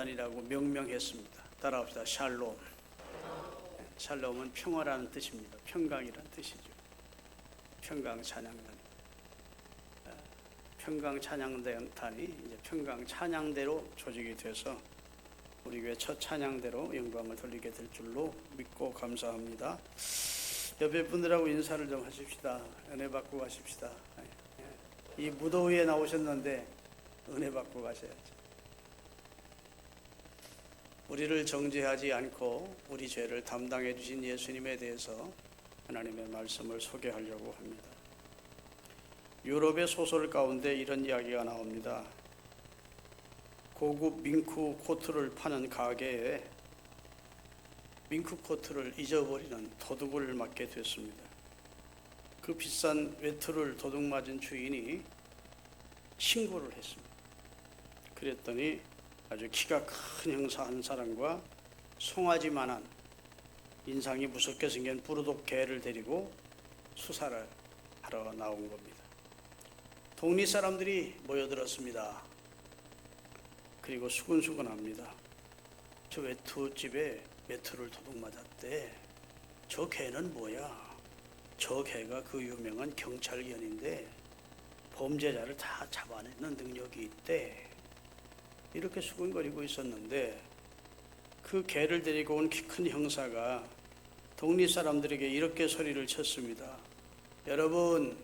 찬양단이라고 명명했습니다. 따라합시다. 샬롬. 샬롬은 평화라는 뜻입니다. 평강이라는 뜻이죠. 평강 찬양단. 평강 찬양단이 이제 평강 찬양대로 조직이 돼서 우리 교회 첫 찬양대로 영광을 돌리게 될 줄로 믿고 감사합니다. 옆에 분들하고 인사를 좀 하십시다. 은혜 받고 가십시다. 이 무더위에 나오셨는데 은혜 받고 가셔야죠. 우리를 정죄하지 않고 우리 죄를 담당해 주신 예수님에 대해서 하나님의 말씀을 소개하려고 합니다. 유럽의 소설 가운데 이런 이야기가 나옵니다. 고급 밍크 코트를 파는 가게에 밍크 코트를 잊어버리는 도둑을 맞게 됐습니다. 그 비싼 외투를 도둑 맞은 주인이 신고를 했습니다. 그랬더니 아주 키가 큰 형사 한 사람과 송아지만한 인상이 무섭게 생긴 부르독 개를 데리고 수사를 하러 나온 겁니다. 동리 사람들이 모여들었습니다. 그리고 수근수근합니다. 저 외투집에 외투를 도둑 맞았대. 저 개는 뭐야? 저 개가 그 유명한 경찰견인데 범죄자를 다 잡아내는 능력이 있대. 이렇게 수근거리고 있었는데 그 개를 데리고 온 키 큰 형사가 동리 사람들에게 이렇게 소리를 쳤습니다. 여러분,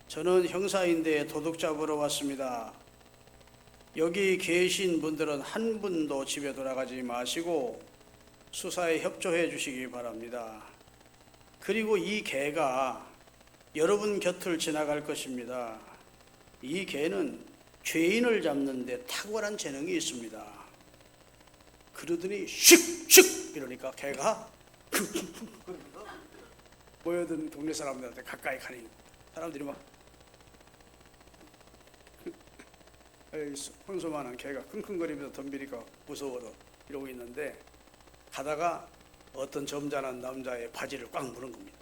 저는 형사인데 도둑 잡으러 왔습니다. 여기 계신 분들은 한 분도 집에 돌아가지 마시고 수사에 협조해 주시기 바랍니다. 그리고 이 개가 여러분 곁을 지나갈 것입니다. 이 개는 죄인을 잡는 데 탁월한 재능이 있습니다. 그러더니 슉슉 이러니까 개가 모여든 동네 사람들한테 가까이 가니 사람들이 막 혼소만한 개가 킁킁거리면서 덤비니까 무서워서 이러고 있는데 가다가 어떤 점잖은 남자의 바지를 꽉 무는 겁니다.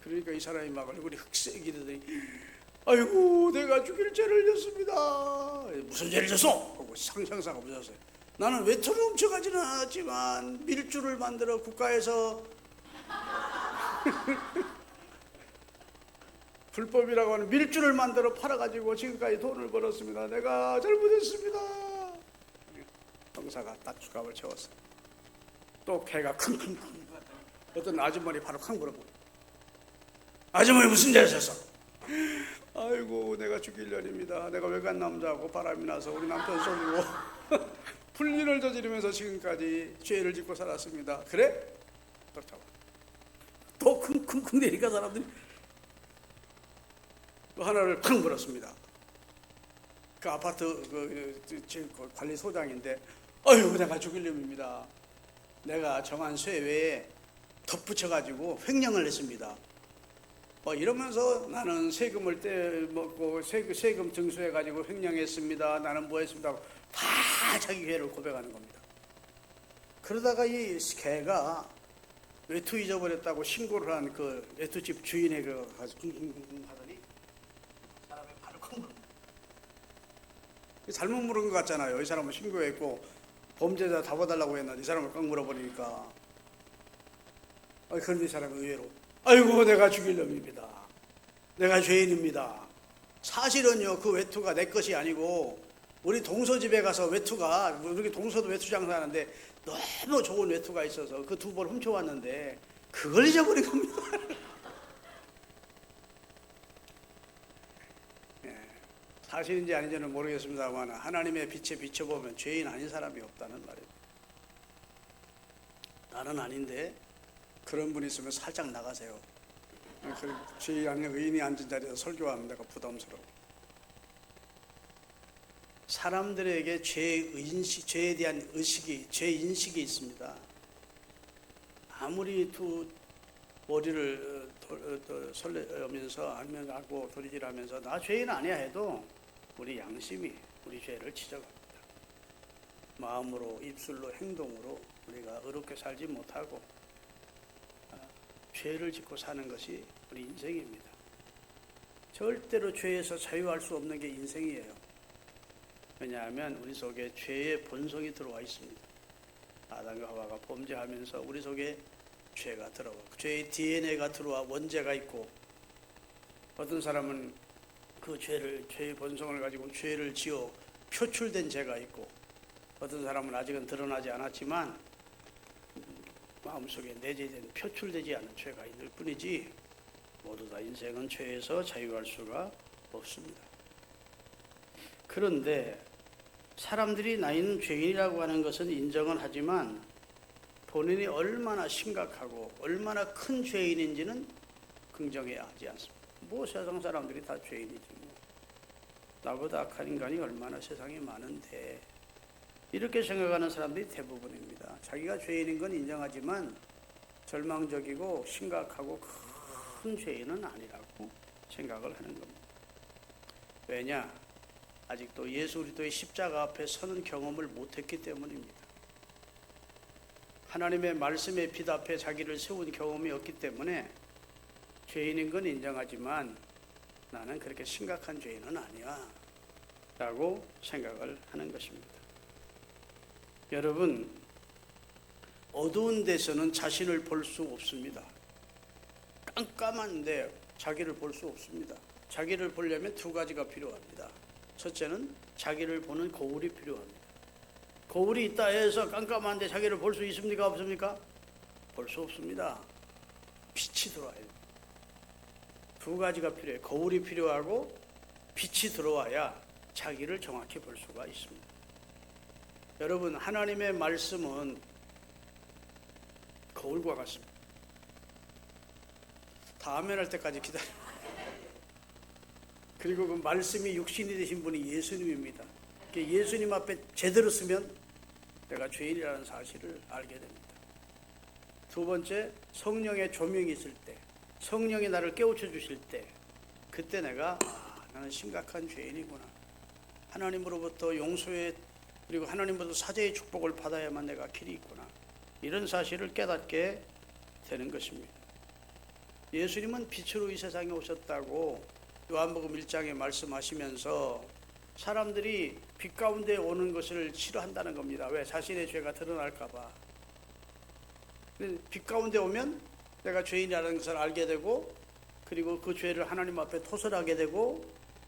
그러니까 이 사람이 막 얼굴이 흑색이 되더니 아이고, 내가 죽일 죄를 졌습니다. 무슨 죄를 졌어? 하고 형사가 묻었어요. 나는 외투를 훔쳐가지는 않았지만 밀주를 만들어 국가에서 불법이라고 하는 밀주를 만들어 팔아가지고 지금까지 돈을 벌었습니다. 내가 잘못했습니다. 형사가 딱 주갑을 채웠어요. 또 개가 킁킁킁 어떤 아주머니 바로 쾅 물어보고 아주머니 무슨 죄를 졌어? 아이고, 내가 죽일 년입니다. 내가 외간 남자하고 바람이 나서 우리 남편 쏘고 불륜을 저지르면서 지금까지 죄를 짓고 살았습니다. 그래? 또 쿵쿵쿵 내니까 사람들이 하나를 팍 물었습니다. 그 아파트 그 관리소장인데 아이고, 내가 죽일 놈입니다. 내가 정한 쇠외에 덧붙여가지고 횡령을 했습니다. 이러면서 나는 세금을 떼먹고 세금 증수해가지고 횡령했습니다. 나는 뭐 했습니다. 다 자기 죄를 고백하는 겁니다. 그러다가 이 개가 외투 잊어버렸다고 신고를 한 그 외투집 주인에게 가서 하더니 사람의 발을 쿵 물었다. 잘못 물은 것 같잖아요. 이 사람은 신고했고 범죄자 잡아달라고 했는데 이 사람을 꽉 물어버리니까 그런데 이 사람은 의외로 아이고, 내가 죽일 놈입니다. 내가 죄인입니다. 사실은요, 그 외투가 내 것이 아니고 우리 동서집에 가서 외투가, 우리 동서도 외투 장사하는데 너무 좋은 외투가 있어서 그 두 벌 훔쳐왔는데 그걸 잊어버린 겁니다. 사실인지 아닌지는 모르겠습니다만 하나님의 빛에 비춰보면 죄인 아닌 사람이 없다는 말입니다. 나는 아닌데 그런 분이 있으면 살짝 나가세요. 죄인 아닌 의인이 앉은 자리에서 설교하는 데가 부담스러워. 사람들에게 죄에 대한 의식이, 죄 인식이 있습니다. 아무리 머리를 설레면서 아니면 하고 도리질하면서 나 죄인 아니야 해도 우리 양심이 우리 죄를 지적합니다. 마음으로, 입술로, 행동으로 우리가 의롭게 살지 못하고 죄를 짓고 사는 것이 우리 인생입니다. 절대로 죄에서 자유할 수 없는 게 인생이에요. 왜냐하면 우리 속에 죄의 본성이 들어와 있습니다. 아담과 하와가 범죄하면서 우리 속에 죄가 들어와, 죄의 DNA가 들어와 원죄가 있고, 어떤 사람은 그 죄의 본성을 가지고 죄를 지어 표출된 죄가 있고, 어떤 사람은 아직은 드러나지 않았지만 마음속에 내재된 표출되지 않은 죄가 있을 뿐이지, 모두 다 인생은 죄에서 자유할 수가 없습니다. 그런데 사람들이 나는 죄인이라고 하는 것은 인정은 하지만 본인이 얼마나 심각하고 얼마나 큰 죄인인지는 긍정해야 하지 않습니다. 뭐 세상 사람들이 다 죄인이지 뭐. 나보다 악한 인간이 얼마나 세상에 많은데, 이렇게 생각하는 사람들이 대부분입니다. 자기가 죄인인 건 인정하지만 절망적이고 심각하고 큰 죄인은 아니라고 생각을 하는 겁니다. 왜냐? 아직도 예수 그리스도의 십자가 앞에 서는 경험을 못했기 때문입니다. 하나님의 말씀에 빛 앞에 자기를 세운 경험이 없기 때문에 죄인인 건 인정하지만 나는 그렇게 심각한 죄인은 아니야 라고 생각을 하는 것입니다. 여러분, 어두운 데서는 자신을 볼 수 없습니다. 깜깜한데 자기를 볼 수 없습니다. 자기를 보려면 두 가지가 필요합니다. 첫째는 자기를 보는 거울이 필요합니다. 거울이 있다 해서 깜깜한데 자기를 볼 수 있습니까? 없습니까? 볼 수 없습니다. 빛이 들어와야 돼요. 두 가지가 필요해요. 거울이 필요하고 빛이 들어와야 자기를 정확히 볼 수가 있습니다. 여러분, 하나님의 말씀은 거울과 같습니다. 다음에 할 때까지 기다려요. 그리고 그 말씀이 육신이 되신 분이 예수님입니다. 예수님 앞에 제대로 쓰면 내가 죄인이라는 사실을 알게 됩니다. 두 번째, 성령의 조명이 있을 때, 성령이 나를 깨우쳐 주실 때, 그때 내가 나는 심각한 죄인이구나. 하나님으로부터 용서의, 그리고 하나님으로부터 사죄의 축복을 받아야만 내가 길이 있구나. 이런 사실을 깨닫게 되는 것입니다. 예수님은 빛으로 이 세상에 오셨다고 요한복음 1장에 말씀하시면서 사람들이 빛 가운데 오는 것을 싫어한다는 겁니다. 왜? 자신의 죄가 드러날까 봐. 빛 가운데 오면 내가 죄인이라는 것을 알게 되고, 그리고 그 죄를 하나님 앞에 토설하게 되고,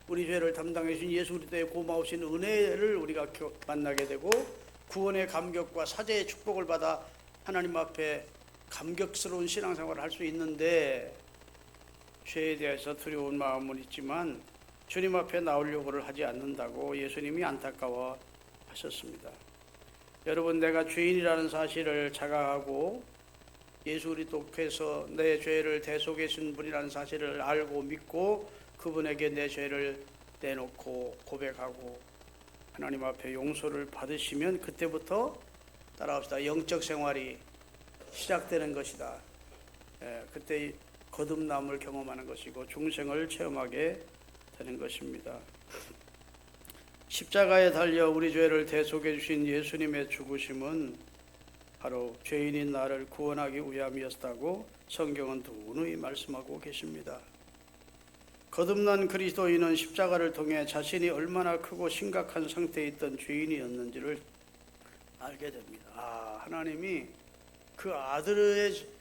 우리 죄를 담당해 주신 예수 그리스도의 고마우신 은혜를 우리가 만나게 되고, 구원의 감격과 사죄의 축복을 받아 하나님 앞에 감격스러운 신앙생활을 할 수 있는데, 죄에 대해서 두려운 마음은 있지만 주님 앞에 나오려고를 하지 않는다고 예수님이 안타까워 하셨습니다. 여러분, 내가 죄인이라는 사실을 자각하고 예수 그리스도께서 내 죄를 대속해 준 분이라는 사실을 알고 믿고 그분에게 내 죄를 내놓고 고백하고 하나님 앞에 용서를 받으시면 그때부터 따라합시다. 영적 생활이 시작되는 것이다. 그때 거듭남을 경험하는 것이고 중생을 체험하게 되는 것입니다. 십자가에 달려 우리 죄를 대속해 주신 예수님의 죽으심은 바로 죄인인 나를 구원하기 위함이었다고 성경은 누누이 말씀하고 계십니다. 거듭난 그리스도인은 십자가를 통해 자신이 얼마나 크고 심각한 상태에 있던 죄인이었는지를 알게 됩니다. 하나님이 그 아들의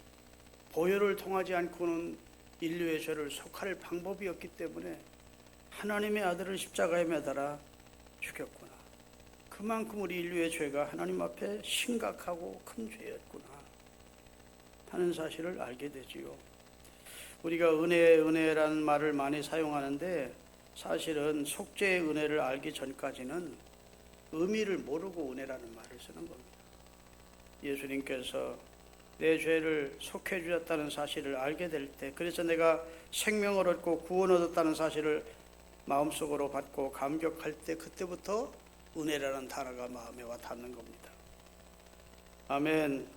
보혈을 통하지 않고는 인류의 죄를 속할 방법이 없기 때문에 하나님의 아들을 십자가에 매달아 죽였구나. 그만큼 우리 인류의 죄가 하나님 앞에 심각하고 큰 죄였구나 하는 사실을 알게 되지요. 우리가 은혜라는 말을 많이 사용하는데 사실은 속죄의 은혜를 알기 전까지는 의미를 모르고 은혜라는 말을 쓰는 겁니다. 예수님께서 내 죄를 속해 주셨다는 사실을 알게 될 때, 그래서 내가 생명을 얻고 구원을 얻었다는 사실을 마음속으로 받고 감격할 때, 그때부터 은혜라는 단어가 마음에 와 닿는 겁니다. 아멘.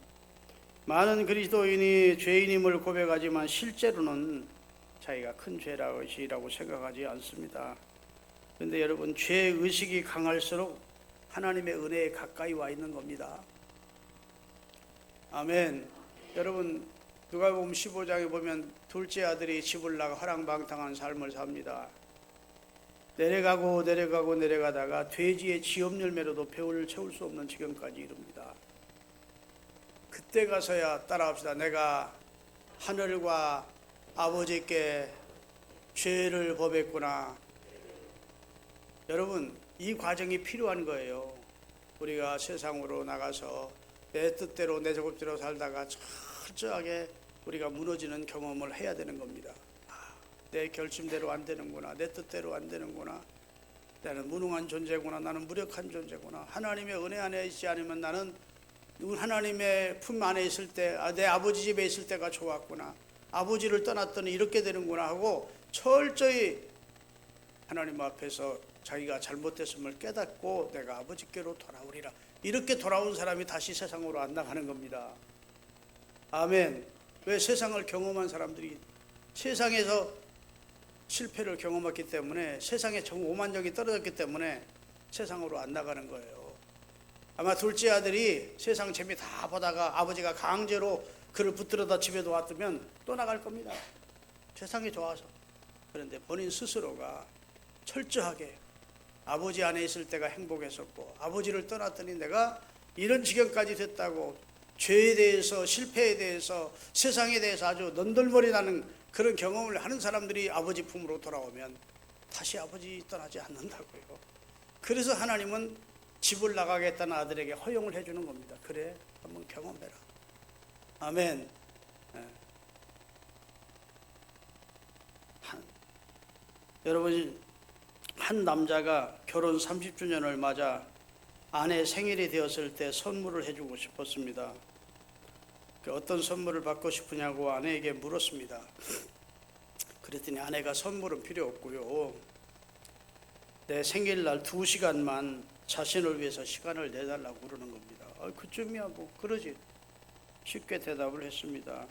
많은 그리스도인이 죄인임을 고백하지만 실제로는 자기가 큰 죄라고 생각하지 않습니다. 그런데 여러분, 죄의식이 강할수록 하나님의 은혜에 가까이 와 있는 겁니다. 아멘. 여러분, 누가복음 15장에 보면 둘째 아들이 집을 나가 화랑방탕한 삶을 삽니다. 내려가고 내려가고 내려가다가 돼지의 지업 열매로도 배를 채울 수 없는 지경까지 이릅니다. 그때 가서야 따라합시다. 내가 하늘과 아버지께 죄를 범했구나. 여러분, 이 과정이 필요한 거예요. 우리가 세상으로 나가서 내 뜻대로 내 제곱대로 살다가 철저하게 우리가 무너지는 경험을 해야 되는 겁니다. 내 결심대로 안 되는구나. 내 뜻대로 안 되는구나. 나는 무능한 존재구나. 나는 무력한 존재구나. 하나님의 은혜 안에 있지 않으면 나는 하나님의 품 안에 있을 때, 내 아버지 집에 있을 때가 좋았구나. 아버지를 떠났더니 이렇게 되는구나 하고 철저히 하나님 앞에서 자기가 잘못됐음을 깨닫고 내가 아버지께로 돌아오리라. 이렇게 돌아온 사람이 다시 세상으로 안 나가는 겁니다. 아멘. 왜? 세상을 경험한 사람들이 세상에서 실패를 경험했기 때문에, 세상의 오만정이 떨어졌기 때문에 세상으로 안 나가는 거예요. 아마 둘째 아들이 세상 재미 다 보다가 아버지가 강제로 그를 붙들어다 집에 놓았으면 또 나갈 겁니다. 세상이 좋아서. 그런데 본인 스스로가 철저하게 아버지 안에 있을 때가 행복했었고, 아버지를 떠났더니 내가 이런 지경까지 됐다고, 죄에 대해서, 실패에 대해서, 세상에 대해서 아주 넌덜머리 나는 그런 경험을 하는 사람들이 아버지 품으로 돌아오면 다시 아버지 떠나지 않는다고요. 그래서 하나님은 집을 나가겠다는 아들에게 허용을 해주는 겁니다. 그래, 한번 경험해라. 아멘. 여러분, 한 남자가 결혼 30주년을 맞아 아내 생일이 되었을 때 선물을 해주고 싶었습니다. 어떤 선물을 받고 싶으냐고 아내에게 물었습니다. 그랬더니 아내가 선물은 필요 없고요, 내 생일날 2시간만 자신을 위해서 시간을 내달라고 그러는 겁니다. 그쯤이야 뭐 그러지. 쉽게 대답을 했습니다.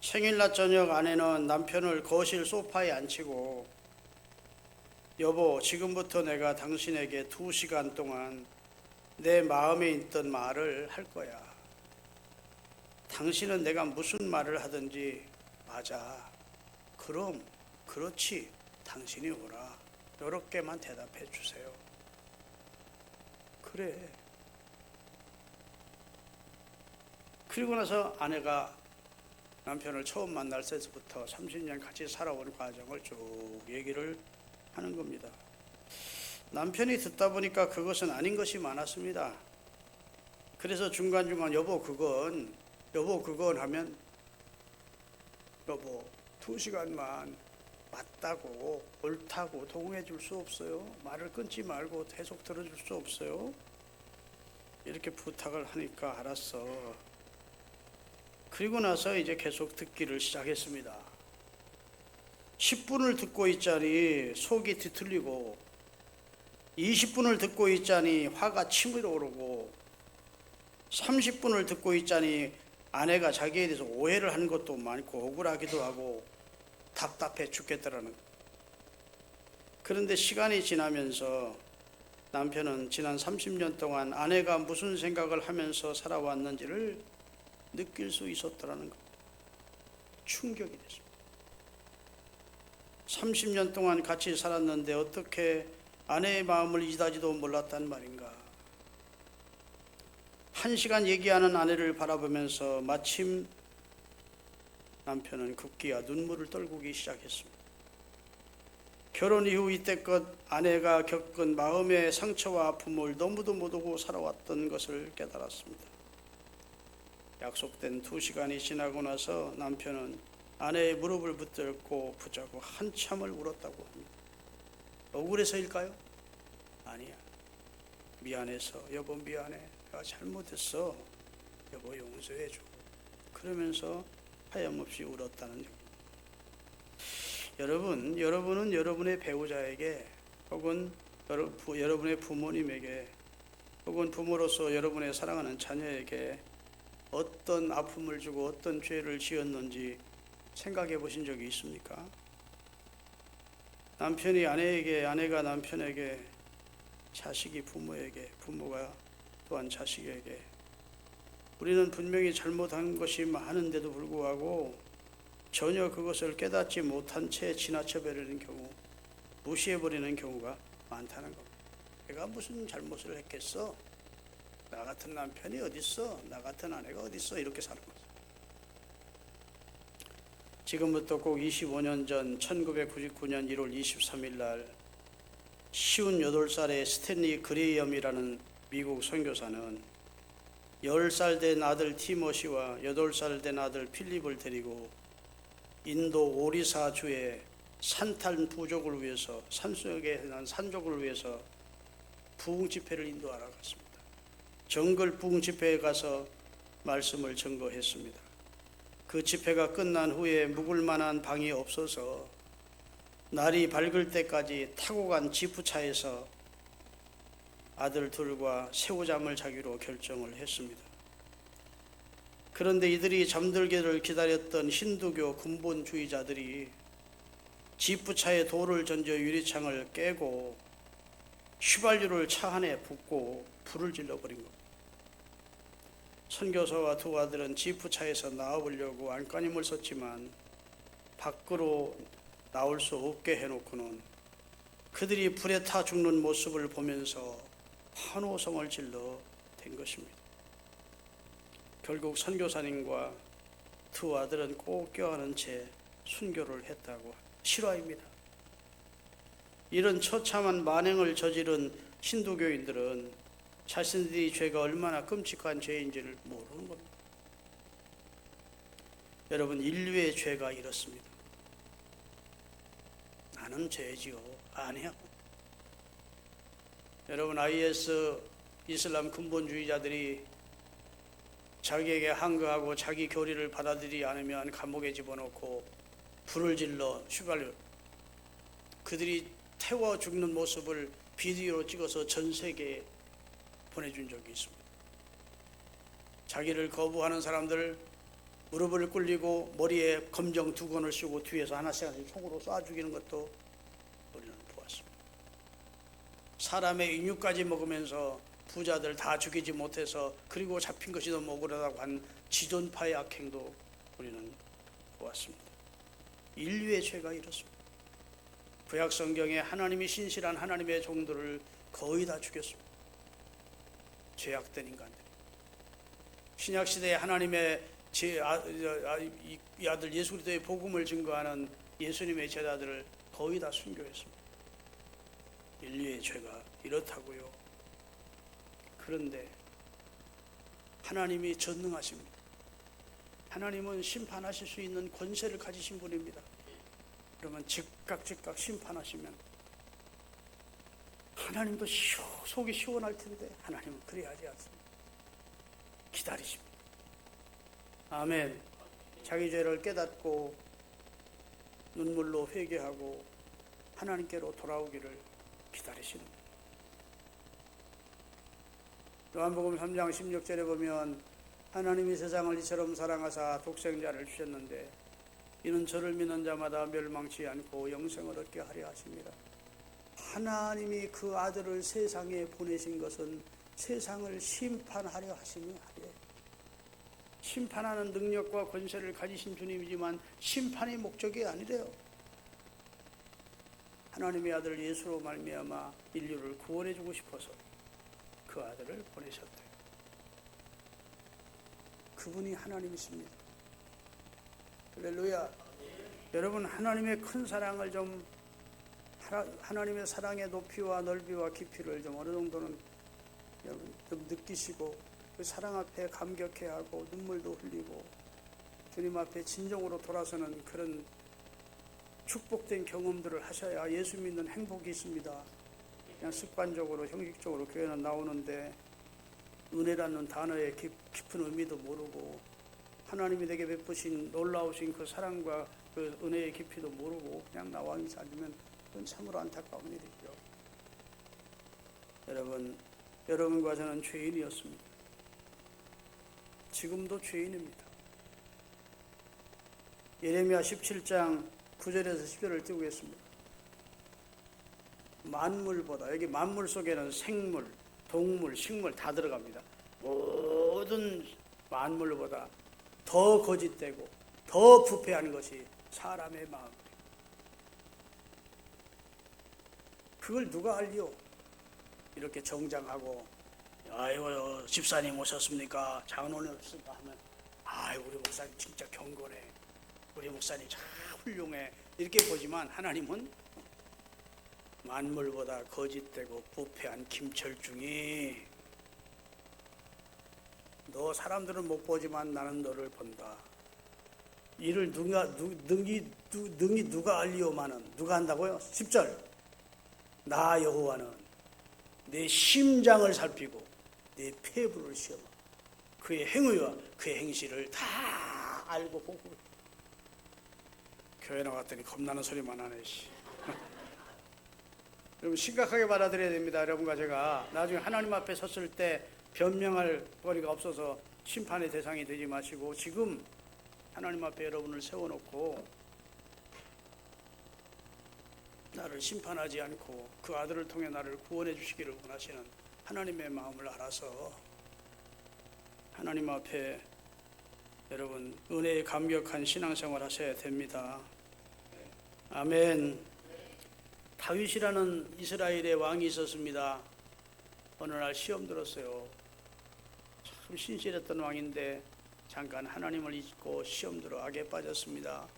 생일날 저녁 아내는 남편을 거실 소파에 앉히고, 여보, 지금부터 내가 당신에게 2시간 동안 내 마음에 있던 말을 할 거야. 당신은 내가 무슨 말을 하든지 맞아. 그럼 그렇지. 당신이 오라. 이렇게만 대답해 주세요. 그래. 그리고 나서 아내가 남편을 처음 만날 때부터 30년 같이 살아온 과정을 쭉 얘기를 하는 겁니다. 남편이 듣다 보니까 그것은 아닌 것이 많았습니다. 그래서 중간중간 여보 그건 하면, 여보 2시간만 맞다고 옳다고 동의해 줄 수 없어요? 말을 끊지 말고 계속 들어줄 수 없어요? 이렇게 부탁을 하니까 알았어. 그리고 나서 이제 계속 듣기를 시작했습니다. 10분을 듣고 있자니 속이 뒤틀리고, 20분을 듣고 있자니 화가 치밀어 오르고, 30분을 듣고 있자니 아내가 자기에 대해서 오해를 한 것도 많고 억울하기도 하고 답답해 죽겠더라는. 그런데 시간이 지나면서 남편은 지난 30년 동안 아내가 무슨 생각을 하면서 살아왔는지를 느낄 수 있었더라는 겁니다. 충격이 됐습니다. 30년 동안 같이 살았는데 어떻게 아내의 마음을 이다지도 몰랐단 말인가. 1시간 얘기하는 아내를 바라보면서 마침 남편은 급기야 눈물을 떨구기 시작했습니다. 결혼 이후 이때껏 아내가 겪은 마음의 상처와 아픔을 너무도 모르고 살아왔던 것을 깨달았습니다. 약속된 2시간이 지나고 나서 남편은 아내의 무릎을 붙들고 붙잡고 한참을 울었다고 합니다. 억울해서일까요? 아니야. 미안해서. 여보 미안해. 내가 잘못했어. 여보 용서해줘. 그러면서 하염없이 울었다는 얘기입니다. 여러분은 여러분의 배우자에게, 혹은 여러분의 부모님에게, 혹은 부모로서 여러분의 사랑하는 자녀에게 어떤 아픔을 주고 어떤 죄를 지었는지 생각해 보신 적이 있습니까? 남편이 아내에게, 아내가 남편에게, 자식이 부모에게, 부모가 또한 자식에게, 우리는 분명히 잘못한 것이 많은데도 불구하고 전혀 그것을 깨닫지 못한 채 지나쳐 버리는 경우 무시해버리는 경우가 많다는 겁니다. 내가 무슨 잘못을 했겠어? 나 같은 남편이 어딨어? 나 같은 아내가 어딨어? 이렇게 사는 거죠. 지금부터 꼭 25년 전 1999년 1월 23일 날 58살의 스탠리 그레이엄이라는 미국 선교사는 10살 된 아들 티모시와 8살 된 아들 필립을 데리고 인도 오리사주의 산탄 부족을 위해서, 산속에 난 산족을 위해서 부흥 집회를 인도하러 갔습니다. 정글 부흥 집회에 가서 말씀을 전거했습니다. 그 집회가 끝난 후에 묵을 만한 방이 없어서 날이 밝을 때까지 타고 간 지프차에서 아들 둘과 새우잠을 자기로 결정을 했습니다. 그런데 이들이 잠들기를 기다렸던 힌두교 근본주의자들이 지프차에 돌을 던져 유리창을 깨고 휘발유를 차 안에 붓고 불을 질러버린 겁니다. 선교사와 두 아들은 지프차에서 나와보려고 안간힘을 썼지만 밖으로 나올 수 없게 해놓고는 그들이 불에 타 죽는 모습을 보면서 환호성을 질러 댄 것입니다. 결국 선교사님과 두 아들은 꼭 껴안은 채 순교를 했다고 실화입니다. 이런 처참한 만행을 저지른 힌두교인들은 자신들이 죄가 얼마나 끔찍한 죄인지를 모르는 겁니다. 여러분, 인류의 죄가 이렇습니다. 나는 죄지요. 아니야. 여러분, IS 이슬람 근본주의자들이 자기에게 항거하고 자기 교리를 받아들이지 않으면 감옥에 집어넣고 불을 질러 휘발유, 그들이 태워 죽는 모습을 비디오로 찍어서 전 세계에 보내준 적이 있습니다. 자기를 거부하는 사람들 무릎을 꿇리고 머리에 검정 2건을 씌우고 뒤에서 하나씩 총으로 쏴 죽이는 것도 우리는 보았습니다. 사람의 인육까지 먹으면서 부자들 다 죽이지 못해서 그리고 잡힌 것이 너무 억울하다고 한 지존파의 악행도 우리는 보았습니다. 인류의 죄가 이렇습니다. 구약 성경에 하나님이 신실한 하나님의 종들을 거의 다 죽였습니다. 죄악된 인간들. 신약 시대에 하나님의 이 아들 예수 그리스도의 복음을 증거하는 예수님의 제자들을 거의 다 순교했습니다. 인류의 죄가 이렇다고요. 그런데 하나님이 전능하십니다. 하나님은 심판하실 수 있는 권세를 가지신 분입니다. 그러면 즉각 심판하시면 하나님도 속이 시원할 텐데 하나님은 그래야지 않습니다. 기다리십니다. 아멘. 자기 죄를 깨닫고 눈물로 회개하고 하나님께로 돌아오기를 기다리시는 거예요. 요한복음 3장 16절에 보면 하나님이 세상을 이처럼 사랑하사 독생자를 주셨는데 이는 저를 믿는 자마다 멸망치 않고 영생을 얻게 하려 하십니다. 하나님이 그 아들을 세상에 보내신 것은 세상을 심판하려 하심이 아니에요. 심판하는 능력과 권세를 가지신 주님이지만 심판의 목적이 아니래요. 하나님의 아들 예수로 말미암아 인류를 구원해 주고 싶어서 그 아들을 보내셨대요. 그분이 하나님이십니다. 할렐루야. 여러분, 하나님의 큰 사랑을 좀, 하나님의 사랑의 높이와 넓이와 깊이를 좀 어느 정도는 여러분 좀 느끼시고 그 사랑 앞에 감격해야 하고 눈물도 흘리고 주님 앞에 진정으로 돌아서는 그런 축복된 경험들을 하셔야 예수 믿는 행복이 있습니다. 그냥 습관적으로 형식적으로 교회는 나오는데 은혜라는 단어의 깊은 의미도 모르고 하나님이 내게 베푸신 놀라우신 그 사랑과 그 은혜의 깊이도 모르고 그냥 나와 앉으면 그건 참으로 안타까운 일이죠. 여러분과 저는 죄인이었습니다. 지금도 죄인입니다. 예레미야 17장 9절에서 10절을 띄우겠습니다. 만물보다, 여기 만물 속에는 생물, 동물, 식물 다 들어갑니다. 모든 만물보다 더 거짓되고 더 부패한 것이 사람의 마음입니다. 그걸 누가 알리요? 이렇게 정장하고 아이고 집사님 오셨습니까? 장로님 오셨습니까? 하면 아이고 우리 목사님 진짜 경건해, 우리 목사님 참 훌륭해, 이렇게 보지만 하나님은 만물보다 거짓되고 부패한 김철중이, 너 사람들은 못 보지만 나는 너를 본다. 이를 능히 누가 알리오마는, 누가 한다고요? 10절, 나 여호와는 내 심장을 살피고 내 폐부를 시험하 그의 행위와 그의 행실을 다 알고 보고. 교회 나갔더니 겁나는 소리만 하네. 여러분 심각하게 받아들여야 됩니다. 여러분과 제가 나중에 하나님 앞에 섰을 때 변명할 거리가 없어서 심판의 대상이 되지 마시고, 지금 하나님 앞에 여러분을 세워놓고 나를 심판하지 않고 그 아들을 통해 나를 구원해 주시기를 원하시는 하나님의 마음을 알아서 하나님 앞에 여러분 은혜에 감격한 신앙생활 하셔야 됩니다. 아멘. 다윗이라는 이스라엘의 왕이 있었습니다. 어느 날 시험 들었어요. 참 신실했던 왕인데 잠깐 하나님을 잊고 시험 들어 악에 빠졌습니다.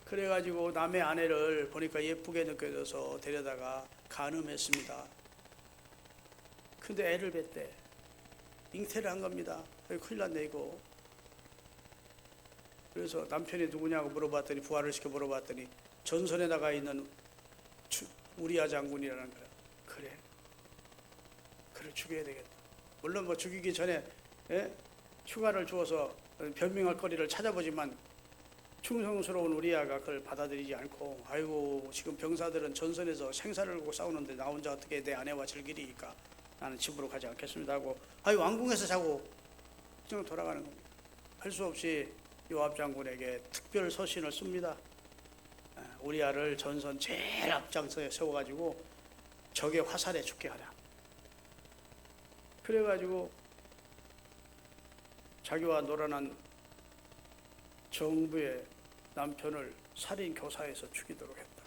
그래가지고 남의 아내를 보니까 예쁘게 느껴져서 데려다가 간음했습니다. 근데 애를 뱄대. 잉태를 한 겁니다. 큰일 났네 이거. 그래서 남편이 누구냐고 물어봤더니, 부하를 시켜 물어봤더니 전선에 나가 있는 우리아 장군이라는 거야. 그래, 그를 죽여야 되겠다. 물론 뭐 죽이기 전에 휴가를 주어서 변명할 거리를 찾아보지만 충성스러운 우리아가 그걸 받아들이지 않고, 아이고 지금 병사들은 전선에서 생사를 걸고 싸우는데 나 혼자 어떻게 내 아내와 즐기리까, 나는 집으로 가지 않겠습니다 하고 왕궁에서 자고 그냥 돌아가는 겁니다. 할 수 없이 요압 장군에게 특별 서신을 씁니다. 우리아를 전선 제일 앞장서에 세워가지고 적의 화살에 죽게 하라. 그래가지고 자기와 놀아난 정부의 남편을 살인 교사해서 죽이도록 했다.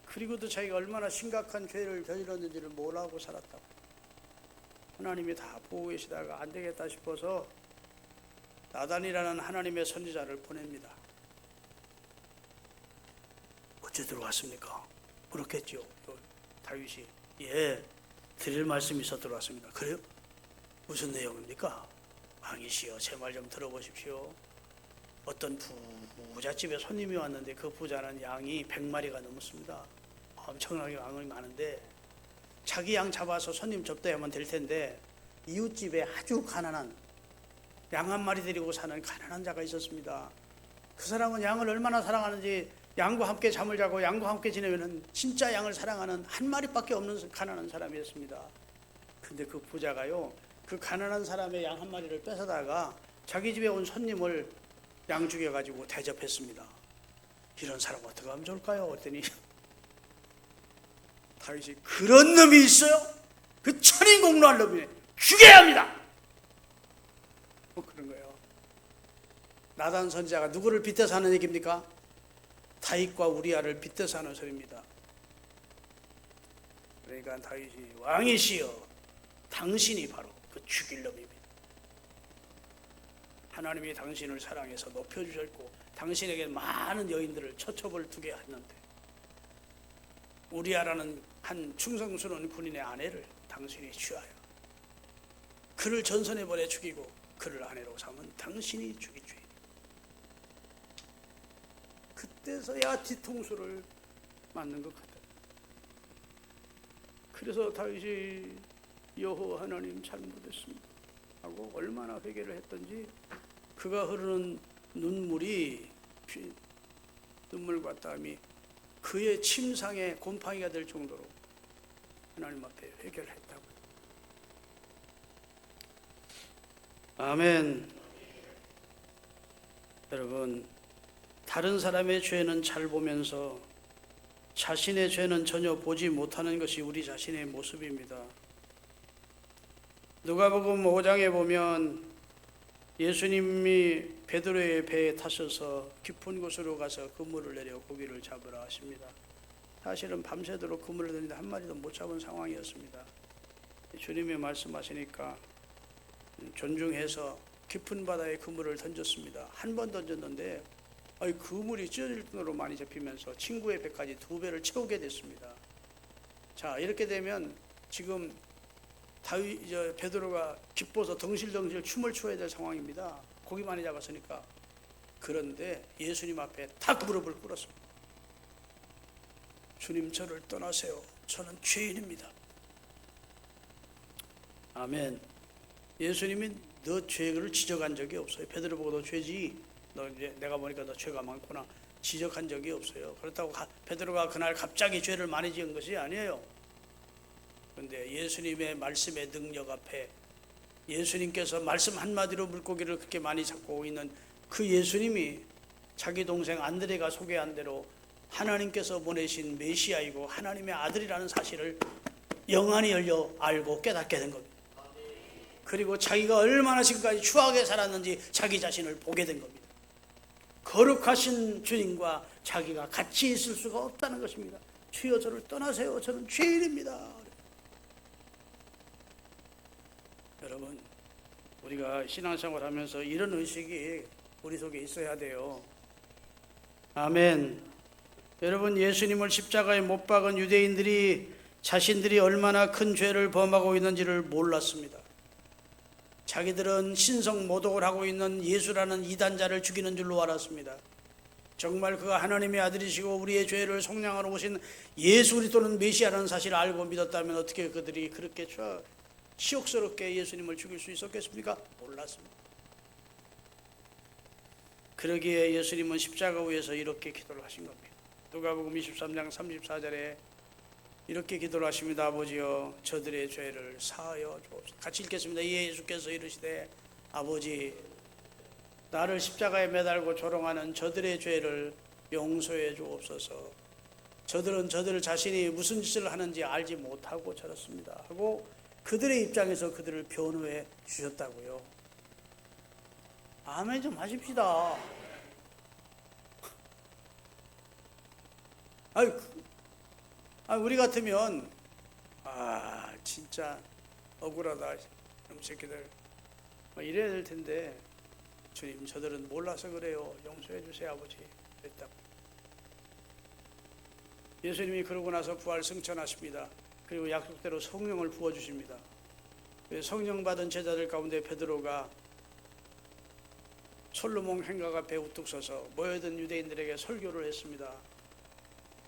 그리고도 자기가 얼마나 심각한 죄를 저질렀는지를 모르고 살았다고. 하나님이 다 보고 계시다가 안 되겠다 싶어서 나단이라는 하나님의 선지자를 보냅니다. 어째 들어왔습니까? 그렇겠죠. 다윗이 예, 드릴 말씀이 있어 들어왔습니다. 그래요? 무슨 내용입니까? 왕이시여 제 말 좀 들어보십시오. 어떤 부잣집에 손님이 왔는데 그 부자는 양이 100마리가 넘었습니다. 엄청나게 양이 많은데 자기 양 잡아서 손님 접대하면 될 텐데 이웃집에 아주 가난한 양 한 마리 데리고 사는 가난한 자가 있었습니다. 그 사람은 양을 얼마나 사랑하는지 양과 함께 잠을 자고 양과 함께 지내면 진짜 양을 사랑하는 한 마리밖에 없는 가난한 사람이었습니다. 근데 그 부자가요, 그 가난한 사람의 양 한 마리를 뺏어다가 자기 집에 온 손님을 양 죽여가지고 대접했습니다. 이런 사람 어떻게 하면 좋을까요? 그랬더니 다윗이 그런 놈이 있어요? 그 천인공노할 놈이네. 죽여야 합니다. 뭐 그런 거예요. 나단 선지자가 누구를 빗대서 하는 얘기입니까? 다윗과 우리아를 빗대서 하는 소리입니다. 그러니까 다윗이 왕이시여 당신이 바로 그 죽일 놈입니다. 하나님이 당신을 사랑해서 높여주셨고 당신에게 많은 여인들을 처첩을 두게 했는데 우리아라는 한 충성스러운 군인의 아내를 당신이 취하여 그를 전선에 보내 죽이고 그를 아내로 삼은 당신이 죽인 죄입니다. 그때서야 뒤통수를 맞는 것 같아요. 그래서 다윗이 여호와 하나님 잘못했습니다 하고 얼마나 회개를 했던지 그가 흐르는 눈물이 눈물과 땀이 그의 침상에 곰팡이가 될 정도로 하나님 앞에 회개를 했다고요. 아멘. 여러분, 다른 사람의 죄는 잘 보면서 자신의 죄는 전혀 보지 못하는 것이 우리 자신의 모습입니다. 누가복음 5장에 보면 예수님이 베드로의 배에 타셔서 깊은 곳으로 가서 그물을 내려 고기를 잡으라 하십니다. 사실은 밤새도록 그물을 던지는데 한 마리도 못 잡은 상황이었습니다. 주님이 말씀하시니까 존중해서 깊은 바다에 그물을 던졌습니다. 한 번 던졌는데 그물이 찢어질 정도로 많이 잡히면서 친구의 배까지 2배를 채우게 됐습니다. 자, 이렇게 되면 지금 베드로가 기뻐서 덩실덩실 춤을 춰야 될 상황입니다. 고기 많이 잡았으니까. 그런데 예수님 앞에 탁 무릎을 꿇었습니다. 주님, 저를 떠나세요. 저는 죄인입니다. 아멘. 예수님이 너 죄를 지적한 적이 없어요. 베드로 보고 너 죄지, 너 이제 내가 보니까 너 죄가 많구나, 지적한 적이 없어요. 그렇다고 베드로가 그날 갑자기 죄를 많이 지은 것이 아니에요. 그런데 예수님의 말씀의 능력 앞에, 예수님께서 말씀 한마디로 물고기를 그렇게 많이 잡고 있는 그 예수님이 자기 동생 안드레가 소개한 대로 하나님께서 보내신 메시아이고 하나님의 아들이라는 사실을 영안이 열려 알고 깨닫게 된 겁니다. 그리고 자기가 얼마나 지금까지 추하게 살았는지 자기 자신을 보게 된 겁니다. 거룩하신 주님과 자기가 같이 있을 수가 없다는 것입니다. 주여, 저를 떠나세요. 저는 죄인입니다. 여러분, 우리가 신앙생활 하면서 이런 의식이 우리 속에 있어야 돼요. 아멘. 여러분, 예수님을 십자가에 못 박은 유대인들이 자신들이 얼마나 큰 죄를 범하고 있는지를 몰랐습니다. 자기들은 신성 모독을 하고 있는 예수라는 이단자를 죽이는 줄로 알았습니다. 정말 그가 하나님의 아들이시고 우리의 죄를 속량하러 오신 예수 그리스도는 메시아라는 사실을 알고 믿었다면 어떻게 그들이 그렇게 치욕스럽게 예수님을 죽일 수 있었겠습니까? 몰랐습니다. 그러기에 예수님은 십자가 위에서 이렇게 기도를 하신 겁니다. 누가복음 23장 34절에 이렇게 기도를 하십니다. 아버지여, 저들의 죄를 사하여 주옵소서. 같이 읽겠습니다. 예수께서 이르시되, 아버지, 나를 십자가에 매달고 조롱하는 저들의 죄를 용서해 주옵소서. 저들은 저들 자신이 무슨 짓을 하는지 알지 못하고 저렇습니다 하고 그들의 입장에서 그들을 변호해 주셨다고요. 아멘 좀 하십시다. 우리 같으면 진짜 억울하다, 이놈 새끼들 이래야 될 텐데, 주님, 저들은 몰라서 그래요. 용서해 주세요, 아버지. 그랬다고. 예수님이 그러고 나서 부활 승천하십니다. 그리고 약속대로 성령을 부어주십니다. 성령 받은 제자들 가운데 베드로가 솔로몬 행각 앞에 우뚝 서서 모여든 유대인들에게 설교를 했습니다.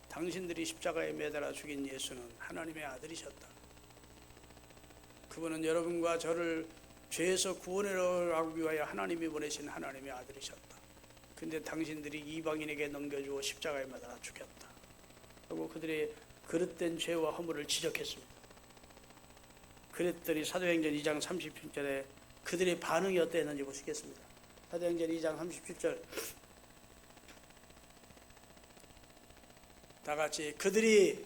당신들이 십자가에 매달아 죽인 예수는 하나님의 아들이셨다. 그분은 여러분과 저를 죄에서 구원하기 위하여 하나님이 보내신 하나님의 아들이셨다. 근데 당신들이 이방인에게 넘겨주어 십자가에 매달아 죽였다 하고 그들의 그릇된 죄와 허물을 지적했습니다. 그랬더니 사도행전 2장 37절에 그들의 반응이 어땠는지 보시겠습니다. 사도행전 2장 37절 다 같이, 그들이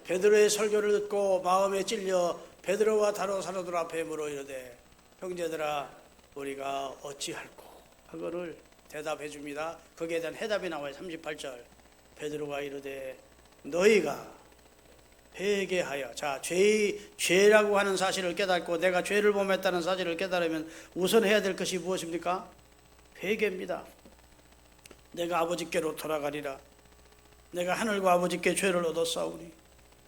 베드로의 설교를 듣고 마음에 찔려 베드로와 다른 사도들 앞에 물어 이르되, 형제들아, 우리가 어찌할꼬 하거를 대답해 줍니다. 거기에 대한 해답이 나와요. 38절 베드로가 이르되, 너희가 회개하여, 자, 죄라고 하는 사실을 깨닫고 내가 죄를 범했다는 사실을 깨달으면 우선 해야 될 것이 무엇입니까? 회개입니다. 내가 아버지께로 돌아가리라. 내가 하늘과 아버지께 죄를 얻었사오니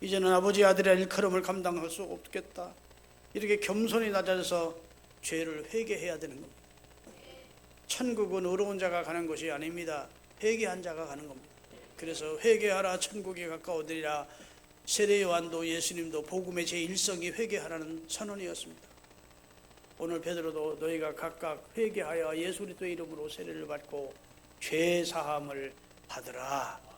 이제는 아버지 아들의 일컬음을 감당할 수 없겠다. 이렇게 겸손히 낮아져서 죄를 회개해야 되는 겁니다. 천국은 의로운 자가 가는 것이 아닙니다. 회개한 자가 가는 겁니다. 그래서 회개하라, 천국이 가까우니라. 세례 요한도 예수님도 복음의 제1성이 회개하라는 선언이었습니다. 오늘 베드로도 너희가 각각 회개하여 예수 그리스도의 이름으로 세례를 받고 죄 사함을 받으라.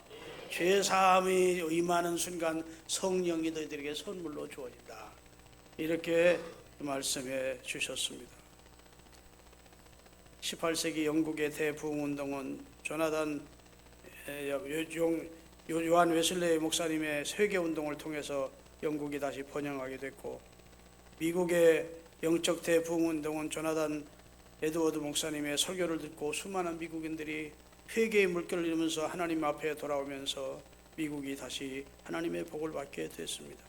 죄 사함이 임하는 순간 성령이 너희들에게 선물로 주어진다. 이렇게 말씀해 주셨습니다. 18세기 영국의 대부흥운동은 조나단 요한 웨슬레이 목사님의 세계운동을 통해서 영국이 다시 번영하게 됐고, 미국의 영적 대부흥운동은 조나단 에드워드 목사님의 설교를 듣고 수많은 미국인들이 회개의 물결을 잃으면서 하나님 앞에 돌아오면서 미국이 다시 하나님의 복을 받게 됐습니다.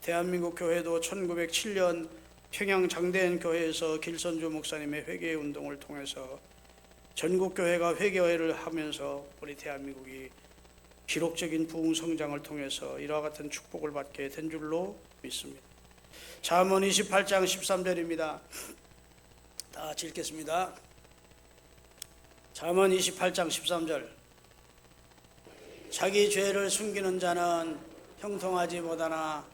대한민국 교회도 1907년 평양 장대현 교회에서 길선주 목사님의 회개 운동을 통해서 전국 교회가 회개를 하면서 우리 대한민국이 기록적인 부흥 성장을 통해서 이와 같은 축복을 받게 된 줄로 믿습니다. 잠언 28장 13절입니다. 다 같이 읽겠습니다. 잠언 28장 13절. 자기 죄를 숨기는 자는 형통하지 못하나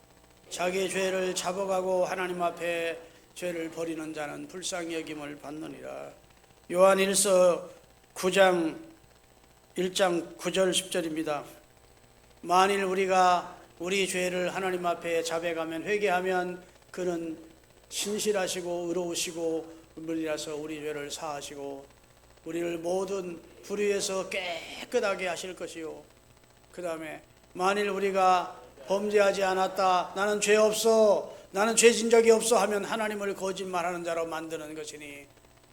자기 죄를 잡아가고 하나님 앞에 죄를 버리는 자는 불쌍히 여김을 받느니라. 요한 1서 9장 1장 9절 10절입니다. 만일 우리가 우리 죄를 하나님 앞에 자백하면 회개하면 그는 신실하시고 의로우시고 분이라서 우리 죄를 사하시고 우리를 모든 불의에서 깨끗하게 하실 것이요. 그 다음에 만일 우리가 범죄하지 않았다, 나는 죄 없어, 나는 죄진 적이 없어 하면 하나님을 거짓말하는 자로 만드는 것이니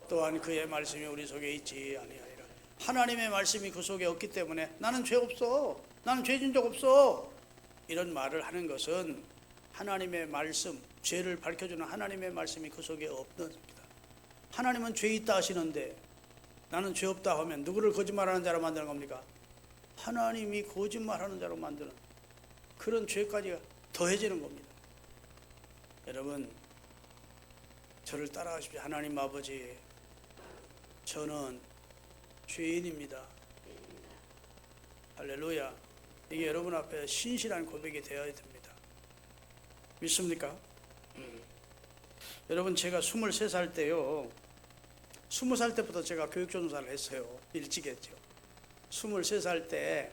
또한 그의 말씀이 우리 속에 있지 아니하리라. 하나님의 말씀이 그 속에 없기 때문에 나는 죄 없어, 나는 죄진 적 없어, 이런 말을 하는 것은 하나님의 말씀, 죄를 밝혀주는 하나님의 말씀이 그 속에 없는 겁니다. 하나님은 죄 있다 하시는데 나는 죄 없다 하면 누구를 거짓말하는 자로 만드는 겁니까? 하나님이 거짓말하는 자로 만드는 그런 죄까지 더해지는 겁니다. 여러분, 저를 따라하십시오. 하나님 아버지, 저는 죄인입니다. 할렐루야. 이게 여러분 앞에 신실한 고백이 되어야 됩니다. 믿습니까? 여러분, 제가 23살 때요, 20살 때부터 제가 교육전도사를 했어요. 일찍 했죠. 23살 때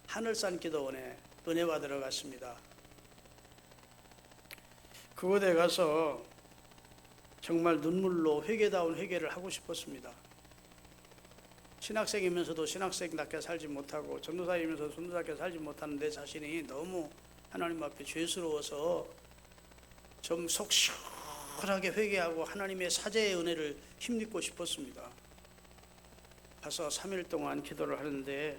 하늘산 기도원에 은혜 받으러 갔습니다. 그곳에 가서 정말 눈물로 회개다운 회개를 하고 싶었습니다. 신학생이면서도 신학생답게 살지 못하고 전도사이면서도 전도사답게 살지 못하는 내 자신이 너무 하나님 앞에 죄스러워서 좀 속 시원하게 회개하고 하나님의 사죄의 은혜를 힘입고 싶었습니다. 가서 3일 동안 기도를 하는데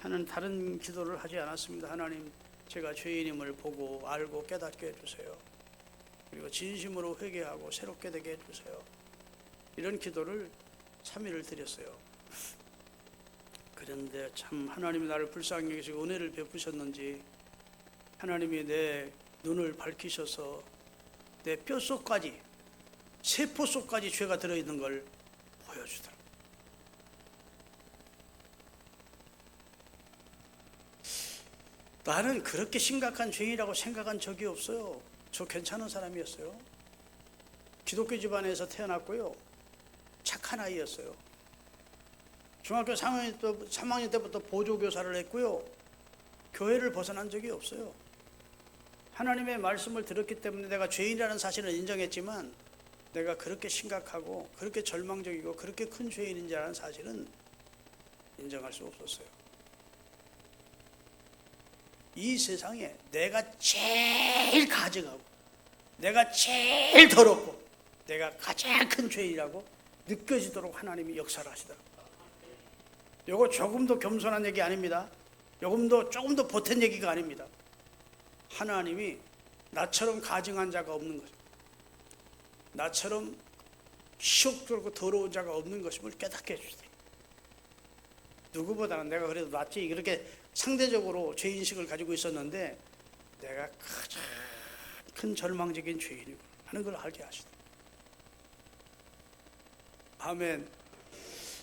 하는 다른 기도를 하지 않았습니다. 하나님, 제가 죄인임을 보고 알고 깨닫게 해주세요. 그리고 진심으로 회개하고 새롭게 되게 해주세요. 이런 기도를 3일을 드렸어요. 그런데 참 하나님이 나를 불쌍히 여기시고 은혜를 베푸셨는지 하나님이 내 눈을 밝히셔서 내 뼛속까지, 세포 속까지 죄가 들어있는 걸 보여주더라고요. 나는 그렇게 심각한 죄인이라고 생각한 적이 없어요. 저 괜찮은 사람이었어요. 기독교 집안에서 태어났고요. 착한 아이였어요. 중학교 3학년 때부터 보조교사를 했고요. 교회를 벗어난 적이 없어요. 하나님의 말씀을 들었기 때문에 내가 죄인이라는 사실을 인정했지만 내가 그렇게 심각하고 그렇게 절망적이고 그렇게 큰 죄인인지라는 사실은 인정할 수 없었어요. 이 세상에 내가 제일 가증하고 내가 제일 더럽고 내가 가장 큰 죄인이라고 느껴지도록 하나님이 역사를 하시더라고요. 이거 조금도 겸손한 얘기 아닙니다. 조금도 보탠 얘기가 아닙니다. 하나님이 나처럼 가증한 자가 없는 것입니다. 나처럼 시옥스럽고 더러운 자가 없는 것임을 깨닫게 해주시더라고요. 누구보다는 내가 그래도 낫지, 그렇게 상대적으로 죄인식을 가지고 있었는데 내가 가장 큰 절망적인 죄인이고 하는 걸 알게 하시더라고요. 아멘.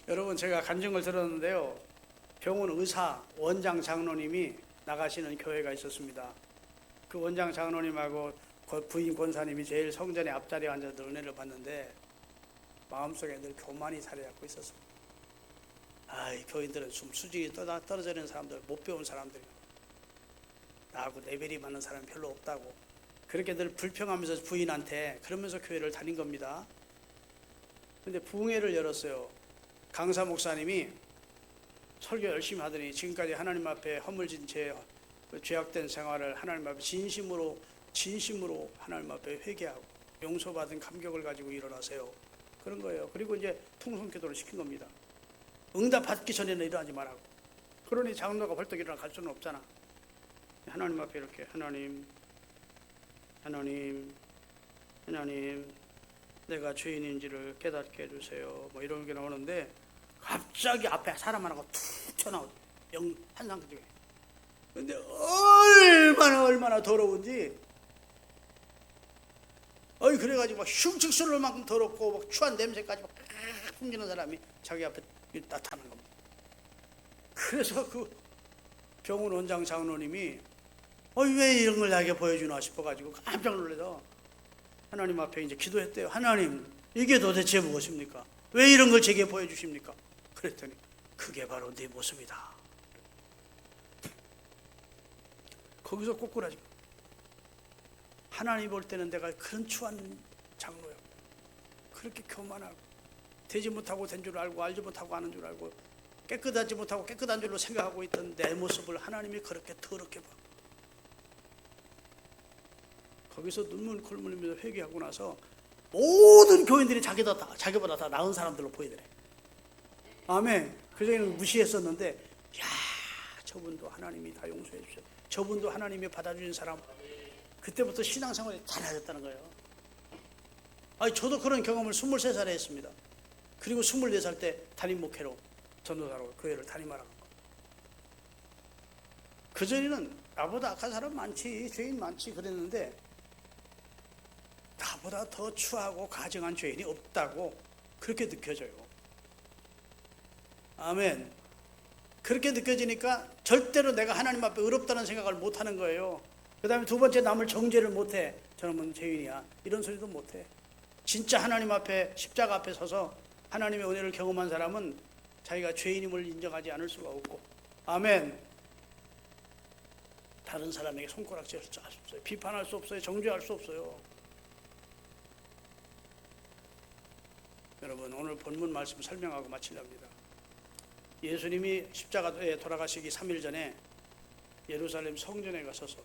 여러분, 제가 간증을 들었는데요, 병원 의사 원장 장로님이 나가시는 교회가 있었습니다. 그 원장 장로님하고 부인 권사님이 제일 성전의 앞자리에 앉아서 은혜를 받는데 마음속에 늘 교만이 자리잡고 있었습니다. 이 교인들은 좀 수준이 떨어져 있는 사람들, 못 배운 사람들이 나하고 레벨이 맞는 사람이 별로 없다고 그렇게 늘 불평하면서 부인한테 그러면서 교회를 다닌 겁니다. 근데 부흥회를 열었어요. 강사 목사님이 설교 열심히 하더니 지금까지 하나님 앞에 허물진 죄, 죄악된 생활을 하나님 앞에 진심으로 하나님 앞에 회개하고 용서받은 감격을 가지고 일어나세요. 그런 거예요. 그리고 이제 통성기도를 시킨 겁니다. 응답 받기 전에는 일어나지 말라고. 그러니 장로가 벌떡 일어나 갈 수는 없잖아. 하나님 앞에 이렇게 하나님 내가 죄인인지를 깨닫게 해주세요. 뭐 이런 게 나오는데 갑자기 앞에 사람 하나가 툭 튀어나오죠. 환상 중에. 근데 얼마나 더러운지. 그래가지고 막 흉측스러울 만큼 더럽고 막 추한 냄새까지 막 풍기는 사람이 자기 앞에 나타나는 겁니다. 그래서 그 병원 원장 장로님이 왜 이런 걸 나에게 보여주나 싶어가지고 깜짝 놀라서 하나님 앞에 이제 기도했대요. 하나님, 이게 도대체 무엇입니까? 왜 이런 걸 제게 보여주십니까? 그랬더니 그게 바로 네 모습이다. 거기서 꼬꾸라지고, 하나님 볼 때는 내가 그런 추한 장로야, 그렇게 교만하고 되지 못하고 된 줄 알고 알지 못하고 아는 줄 알고 깨끗하지 못하고 깨끗한 줄로 생각하고 있던 내 모습을 하나님이 그렇게 더럽게 봐. 거기서 눈물 굴물면서 회개하고 나서 모든 교인들이 자기보다 다 나은 사람들로 보이더래. 아멘. 그전에는 무시했었는데, 야, 저분도 하나님이 다 용서해 주셔. 저분도 하나님이 받아주신 사람. 그때부터 신앙생활이 달라졌다는 거예요. 저도 그런 경험을 23살에 했습니다. 그리고 24살 때 담임 목회로 전도사로 교회를 담임하러 간 거예요. 그전에는 나보다 악한 사람 많지, 죄인 많지 그랬는데 나보다 더 추하고 가증한 죄인이 없다고 그렇게 느껴져요. 아멘. 그렇게 느껴지니까 절대로 내가 하나님 앞에 의롭다는 생각을 못하는 거예요. 그 다음에 두 번째, 남을 정죄를 못해. 저놈은 죄인이야, 이런 소리도 못해. 진짜 하나님 앞에, 십자가 앞에 서서 하나님의 은혜를 경험한 사람은 자기가 죄인임을 인정하지 않을 수가 없고, 아멘. 다른 사람에게 손가락질 할 수 없어요. 비판할 수 없어요. 정죄할 수 없어요. 여러분, 오늘 본문 말씀 설명하고 마치렵니다. 예수님이 십자가에 돌아가시기 3일 전에 예루살렘 성전에 가서서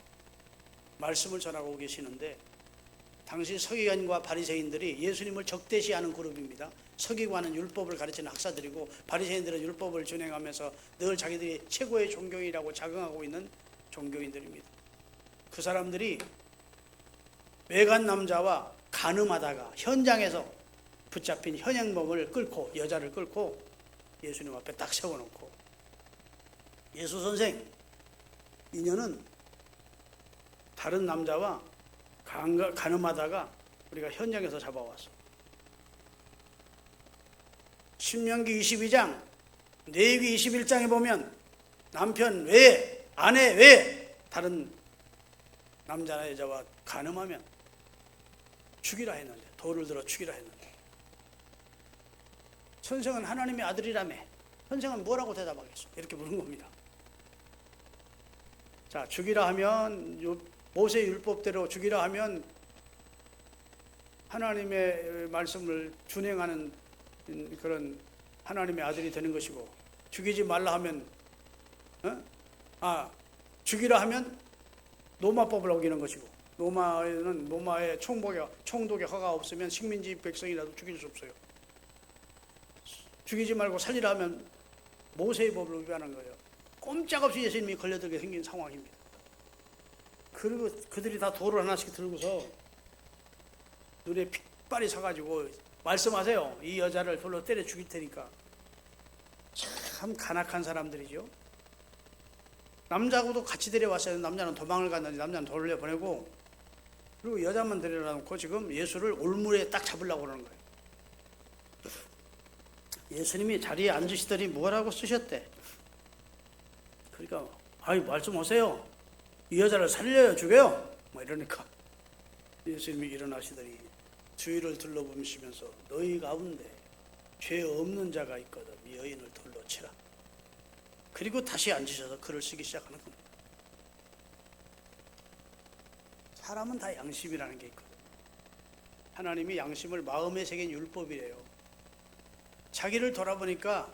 말씀을 전하고 계시는데, 당시 서기관과 바리새인들이 예수님을 적대시하는 그룹입니다. 서기관은 율법을 가르치는 학사들이고 바리새인들은 율법을 준행하면서 늘 자기들이 최고의 종교인이라고 자긍하고 있는 종교인들입니다. 그 사람들이 외간 남자와 간음하다가 현장에서 붙잡힌 현행범을 끌고, 여자를 끌고 예수님 앞에 딱 세워놓고, 예수 선생, 이녀는 다른 남자와 간음하다가 우리가 현장에서 잡아왔어. 신명기 22장, 레위기 21장에 보면 남편 외에, 아내 외에 다른 남자나 여자와 간음하면 죽이라 했는데, 돌을 들어 죽이라 했는데, 선생은 하나님의 아들이라며, 선생은 뭐라고 대답하겠어? 이렇게 물은 겁니다. 자, 죽이라 하면, 모세 율법대로 죽이라 하면 하나님의 말씀을 준행하는 그런 하나님의 아들이 되는 것이고, 죽이지 말라 하면, 죽이라 하면 노마법을 어기는 것이고, 노마의 총독의 허가가 없으면 식민지 백성이라도 죽일 수 없어요. 죽이지 말고 살리라 하면 모세의 법을 위반한 거예요. 꼼짝없이 예수님이 걸려들게 생긴 상황입니다. 그리고 그들이 다 돌을 하나씩 들고서 눈에 핏발이 서가지고 말씀하세요. 이 여자를 돌로 때려 죽일 테니까. 참 간악한 사람들이죠. 남자하고도 같이 데려왔어요. 남자는 도망을 갔는데 남자는 돌려보내고, 그리고 여자만 데려다 놓고 지금 예수를 올무에 딱 잡으려고 그러는 거예요. 예수님이 자리에 앉으시더니 뭐라고 쓰셨대. 그러니까 말씀하세요. 이 여자를 살려요, 죽여요? 이러니까 예수님이 일어나시더니 주위를 둘러보시면서 너희 가운데 죄 없는 자가 있거든 이 여인을 돌로 치라. 그리고 다시 앉으셔서 글을 쓰기 시작하는 겁니다. 사람은 다 양심이라는 게 있거든. 하나님이 양심을 마음에 새긴 율법이래요. 자기를 돌아보니까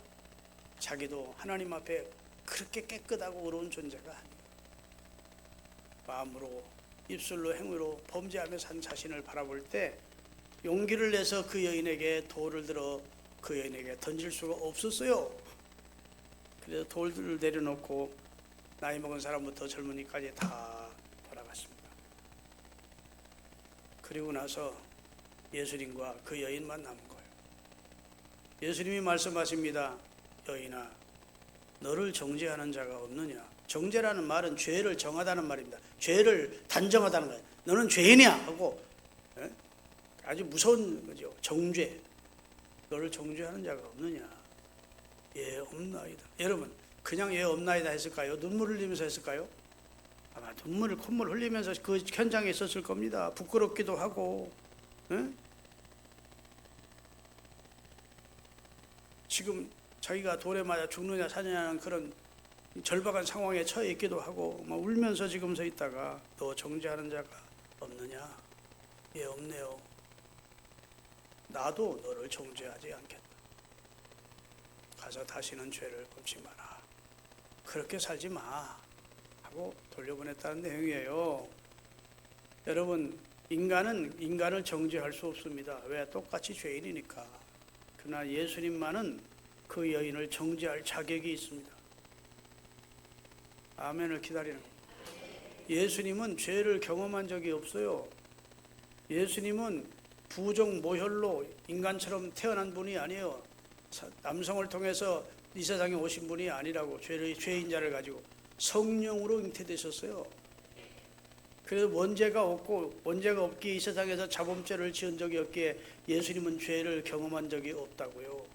자기도 하나님 앞에 그렇게 깨끗하고 의로운 존재가 아니에요. 마음으로, 입술로, 행위로 범죄하며 산 자신을 바라볼 때 용기를 내서 그 여인에게 돌을 들어 그 여인에게 던질 수가 없었어요. 그래서 돌들을 내려놓고 나이 먹은 사람부터 젊은이까지 다 돌아갔습니다. 그리고 나서 예수님과 그 여인만 남은 거예요. 예수님이 말씀하십니다. 여인아, 너를 정죄하는 자가 없느냐? 정죄라는 말은 죄를 정하다는 말입니다. 죄를 단정하다는 거예요. 너는 죄인이야 하고, 아주 무서운 거죠. 정죄. 너를 정죄하는 자가 없느냐? 예, 없나이다. 여러분, 그냥 예, 없나이다 했을까요? 눈물을 흘리면서 했을까요? 아마 콧물 흘리면서 그 현장에 있었을 겁니다. 부끄럽기도 하고. 지금 자기가 돌에 맞아 죽느냐 사느냐는 그런 절박한 상황에 처해 있기도 하고 막 울면서 지금 서 있다가 너 정죄하는 자가 없느냐? 예, 없네요. 나도 너를 정죄하지 않겠다. 가서 다시는 죄를 범치 마라. 그렇게 살지 마 하고 돌려보냈다는 내용이에요. 여러분, 인간은 인간을 정죄할 수 없습니다. 왜? 똑같이 죄인이니까. 그러나 예수님만은 그 여인을 정죄할 자격이 있습니다. 아멘을 기다리는 겁니다. 예수님은 죄를 경험한 적이 없어요. 예수님은 부정 모혈로 인간처럼 태어난 분이 아니에요. 남성을 통해서 이 세상에 오신 분이 아니라고. 죄인자를 가지고 성령으로 잉태되셨어요. 그래서 원죄가 없기에 이 세상에서 자범죄를 지은 적이 없기에 예수님은 죄를 경험한 적이 없다고요.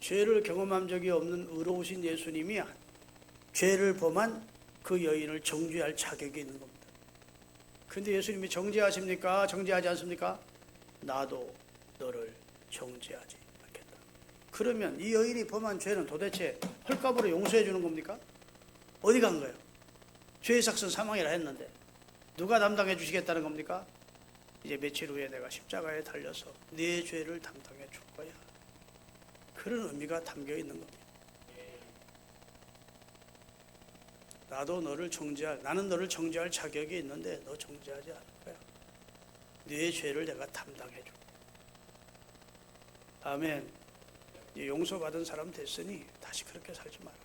죄를 경험한 적이 없는 의로우신 예수님이 죄를 범한 그 여인을 정죄할 자격이 있는 겁니다. 그런데 예수님이 정죄하십니까? 정죄하지 않습니까? 나도 너를 정죄하지 않겠다. 그러면 이 여인이 범한 죄는 도대체 헐값으로 용서해 주는 겁니까? 어디 간 거예요? 죄의 삭은 사망이라 했는데 누가 담당해 주시겠다는 겁니까? 이제 며칠 후에 내가 십자가에 달려서 네 죄를 담당해 줄 거야. 그런 의미가 담겨 있는 겁니다. 나는 너를 정죄할 자격이 있는데 너 정죄하지 않을 거야. 네 죄를 내가 담당해 줄 거야. 아멘. 용서받은 사람 됐으니 다시 그렇게 살지 마라.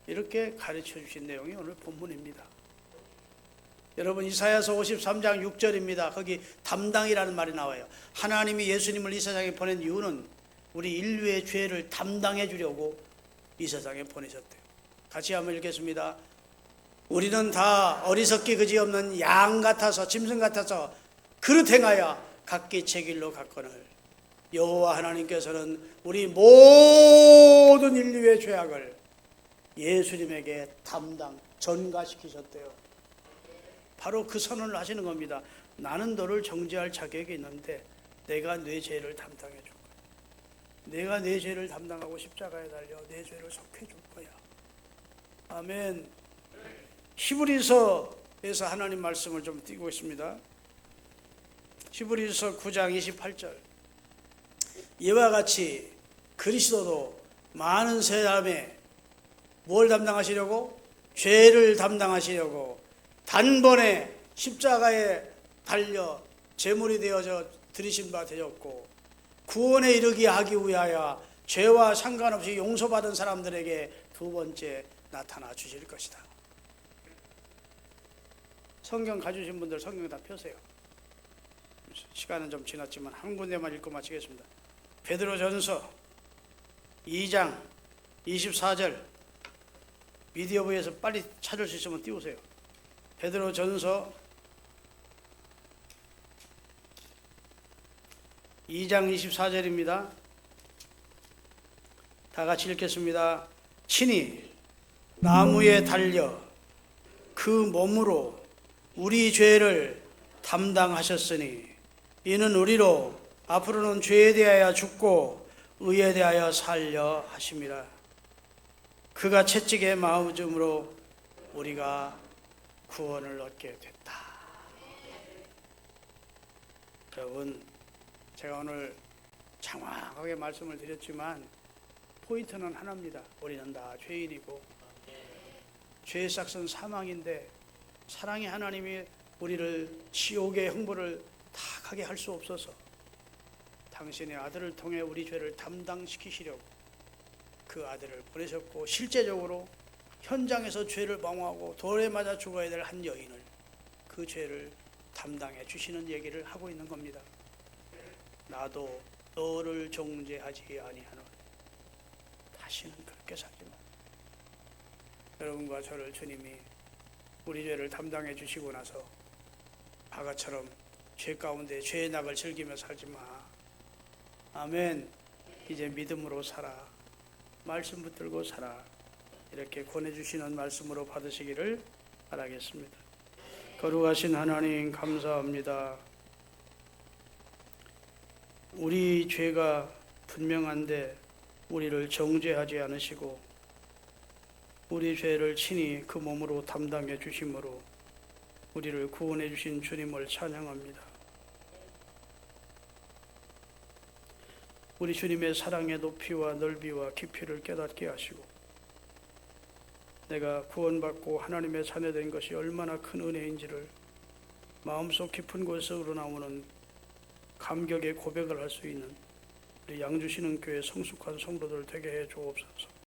이렇게 가르쳐 주신 내용이 오늘 본문입니다. 여러분, 이사야서 53장 6절입니다. 거기 담당이라는 말이 나와요. 하나님이 예수님을 이 세상에 보낸 이유는 우리 인류의 죄를 담당해 주려고 이 세상에 보내셨대요. 같이 한번 읽겠습니다. 우리는 다 어리석기 그지없는 양 같아서, 짐승 같아서 그릇 행하여 각기 제 길로 갔거늘 여호와 하나님께서는 우리 모든 인류의 죄악을 예수님에게 전가시키셨대요. 바로 그 선언을 하시는 겁니다. 나는 너를 정죄할 자격이 있는데 내가 네 죄를 담당해 줄 거야. 내가 네 죄를 담당하고 십자가에 달려 네 죄를 속해 줄 거야. 아멘. 히브리서에서 하나님 말씀을 좀 띄고 있습니다. 히브리서 9장 28절. 이와 같이 그리스도도 많은 사람의 뭘 담당하시려고? 죄를 담당하시려고 단번에 십자가에 달려 제물이 되어져 들이신 바 되었고 구원에 이르게 하기 위하여 죄와 상관없이 용서받은 사람들에게 두 번째 나타나 주실 것이다. 성경 가지신 분들 성경 다 펴세요. 시간은 좀 지났지만 한 군데만 읽고 마치겠습니다. 베드로전서 2장 24절. 미디어부에서 빨리 찾을 수 있으면 띄우세요. 베드로전서 2장 24절입니다. 다 같이 읽겠습니다. 친히 나무에 달려 그 몸으로 우리 죄를 담당하셨으니 이는 우리로 앞으로는 죄에 대하여 죽고 의에 대하여 살려 하심이라. 그가 채찍에 마음으로 우리가 구원을 얻게 됐다. 여러분, 제가 오늘 장황하게 말씀을 드렸지만 포인트는 하나입니다. 우리는 다 죄인이고 죄의 삭은 사망인데 사랑의 하나님이 우리를 지옥의 형벌을 다 가게 할 수 없어서 당신의 아들을 통해 우리 죄를 담당시키시려고 그 아들을 보내셨고, 실제적으로 현장에서 죄를 방어하고 돌에 맞아 죽어야 될 한 여인을, 그 죄를 담당해 주시는 얘기를 하고 있는 겁니다. 나도 너를 정죄하지 아니하노니 다시는 그렇게 살지 마. 여러분과 저를 주님이 우리 죄를 담당해 주시고 나서 바가처럼 죄 가운데 죄의 낙을 즐기며 살지 마. 아멘. 이제 믿음으로 살아. 말씀 붙들고 살아. 이렇게 권해주시는 말씀으로 받으시기를 바라겠습니다. 거룩하신 하나님 감사합니다. 우리 죄가 분명한데 우리를 정죄하지 않으시고 우리 죄를 친히 그 몸으로 담당해 주심으로 우리를 구원해 주신 주님을 찬양합니다. 우리 주님의 사랑의 높이와 넓이와 깊이를 깨닫게 하시고 내가 구원받고 하나님의 자녀된 것이 얼마나 큰 은혜인지를 마음속 깊은 곳으로 나오는 감격의 고백을 할 수 있는 우리 양주시는 교회 성숙한 성도들 되게 해 주옵소서.